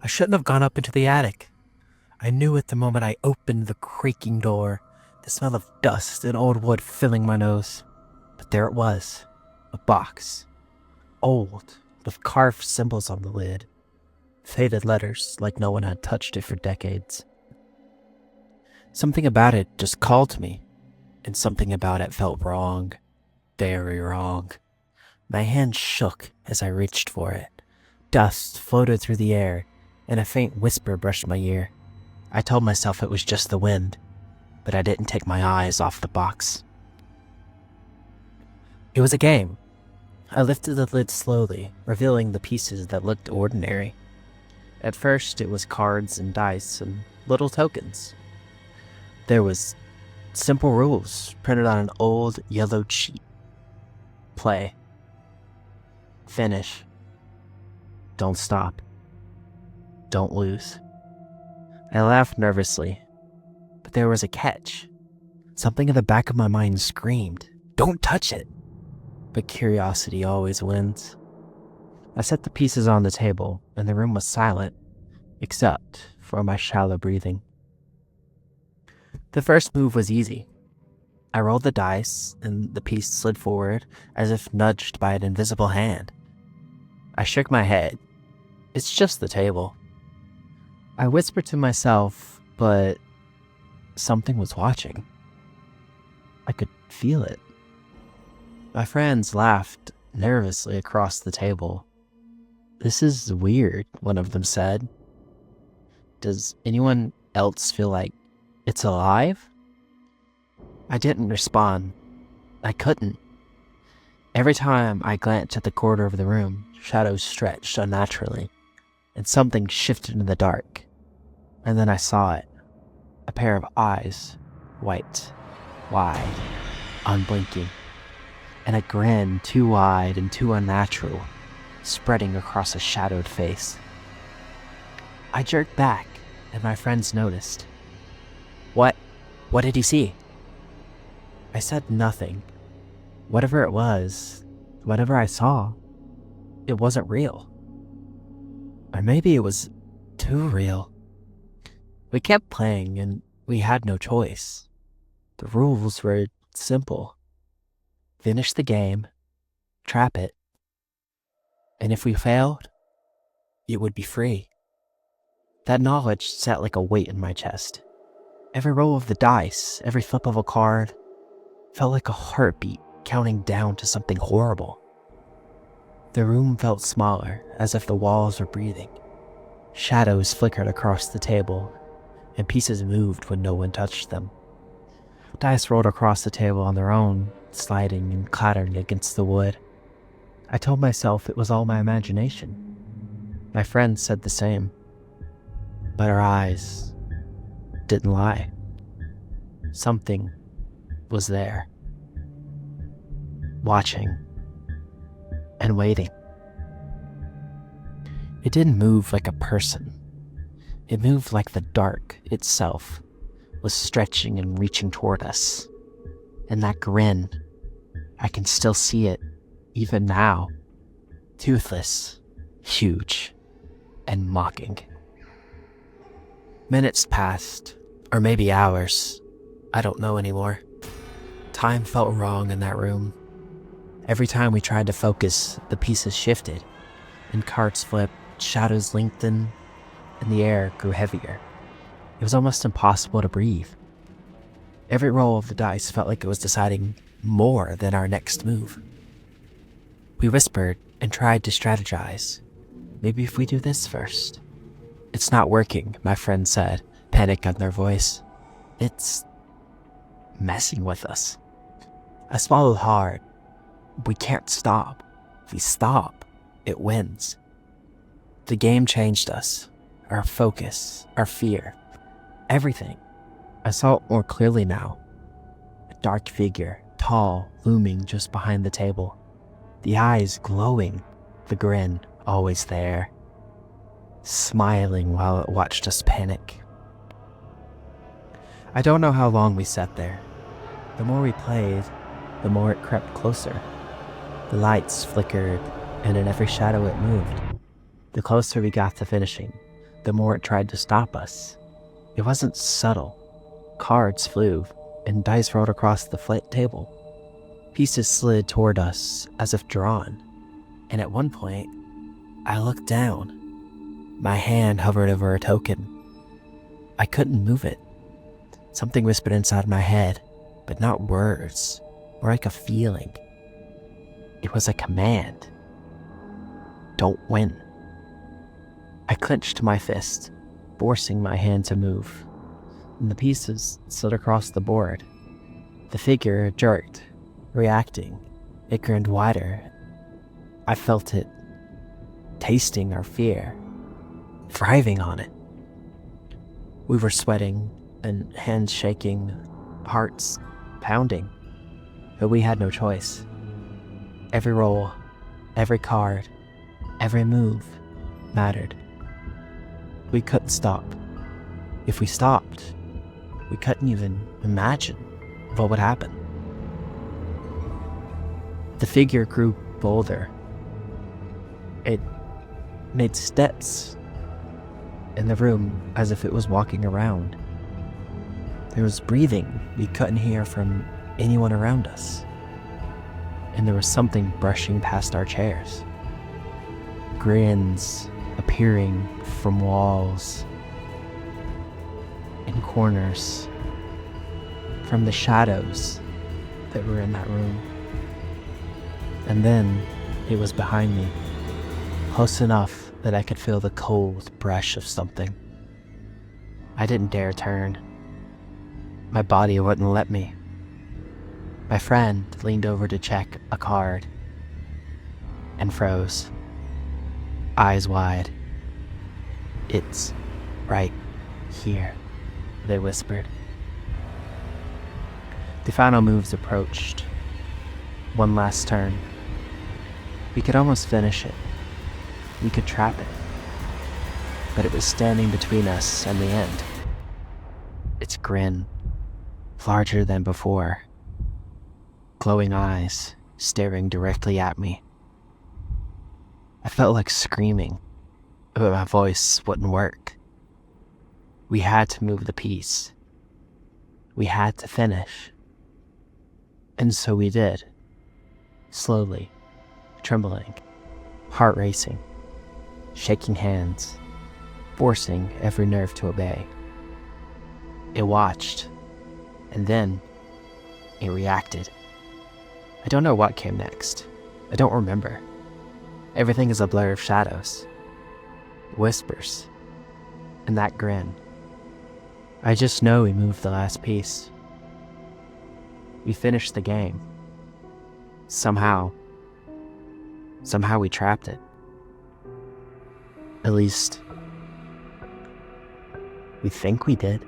I shouldn't have gone up into the attic. I knew it the moment I opened the creaking door, the smell of dust and old wood filling my nose. But there it was, a box, old, with carved symbols on the lid, faded letters like no one had touched it for decades. Something about it just called to me, and something about it felt wrong, very wrong. My hand shook as I reached for it. Dust floated through the air, and a faint whisper brushed my ear. I told myself it was just the wind, but I didn't take my eyes off the box. It was a game. I lifted the lid slowly, revealing the pieces that looked ordinary. At first, it was cards and dice and little tokens. There was simple rules printed on an old yellow sheet. Play. Finish. Don't stop. Don't lose. I laughed nervously, but there was a catch. Something in the back of my mind screamed, "Don't touch it!" But curiosity always wins. I set the pieces on the table, and the room was silent, except for my shallow breathing. The first move was easy. I rolled the dice, and the piece slid forward as if nudged by an invisible hand. I shook my head. It's just the table. I whispered to myself, but something was watching. I could feel it. My friends laughed nervously across the table. "This is weird," one of them said. "Does anyone else feel like it's alive?" I didn't respond. I couldn't. Every time I glanced at the corner of the room, shadows stretched unnaturally, and something shifted in the dark. And then I saw it. A pair of eyes, white, wide, unblinking, and a grin too wide and too unnatural, spreading across a shadowed face. I jerked back, and my friends noticed. What did he see?" I said nothing. Whatever it was, whatever I saw, it wasn't real. Or maybe it was too real. We kept playing, and we had no choice. The rules were simple. Finish the game, trap it, and if we failed, it would be free. That knowledge sat like a weight in my chest. Every roll of the dice, every flip of a card, felt like a heartbeat counting down to something horrible. The room felt smaller, as if the walls were breathing. Shadows flickered across the table, and pieces moved when no one touched them. Dice rolled across the table on their own, sliding and clattering against the wood. I told myself it was all my imagination. My friends said the same. But our eyes didn't lie. Something was there, watching and waiting. It didn't move like a person. It moved like the dark itself was stretching and reaching toward us. And that grin, I can still see it, even now. Toothless, huge, and mocking. Minutes passed, or maybe hours. I don't know anymore. Time felt wrong in that room. Every time we tried to focus, the pieces shifted, and cards flipped, shadows lengthened, and the air grew heavier. It was almost impossible to breathe. Every roll of the dice felt like it was deciding more than our next move. We whispered and tried to strategize. Maybe if we do this first. "It's not working," my friend said, panic in their voice. "It's messing with us." I swallowed hard. We can't stop. If we stop, it wins. The game changed us. Our focus, our fear, everything. I saw it more clearly now. A dark figure, tall, looming just behind the table. The eyes glowing, the grin always there. Smiling while it watched us panic. I don't know how long we sat there. The more we played, the more it crept closer. The lights flickered, and in every shadow it moved. The closer we got to finishing, the more it tried to stop us. It wasn't subtle. Cards flew, and dice rolled across the flat table. Pieces slid toward us as if drawn, and at one point, I looked down. My hand hovered over a token. I couldn't move it. Something whispered inside my head, but not words, more like a feeling. It was a command. Don't win. I clenched my fist, forcing my hand to move, and the pieces slid across the board. The figure jerked, reacting. It grinned wider. I felt it, tasting our fear, thriving on it. We were sweating and hands shaking, hearts pounding, but we had no choice. Every roll, every card, every move mattered. We couldn't stop. If we stopped, we couldn't even imagine what would happen. The figure grew bolder. It made steps in the room as if it was walking around. There was breathing we couldn't hear from anyone around us. And there was something brushing past our chairs. Grins appearing from walls and corners, from the shadows that were in that room. And then it was behind me, close enough that I could feel the cold brush of something. I didn't dare turn. My body wouldn't let me. My friend leaned over to check a card and froze, eyes wide. "It's right here," they whispered. The final moves approached. One last turn. We could almost finish it. We could trap it. But it was standing between us and the end. Its grin, larger than before. Glowing eyes staring directly at me. I felt like screaming, but my voice wouldn't work. We had to move the piece. We had to finish. And so we did. Slowly, trembling, heart racing, shaking hands, forcing every nerve to obey. It watched, and then it reacted. I don't know what came next. I don't remember. Everything is a blur of shadows, whispers, and that grin. I just know we moved the last piece. We finished the game. Somehow we trapped it. At least, we think we did.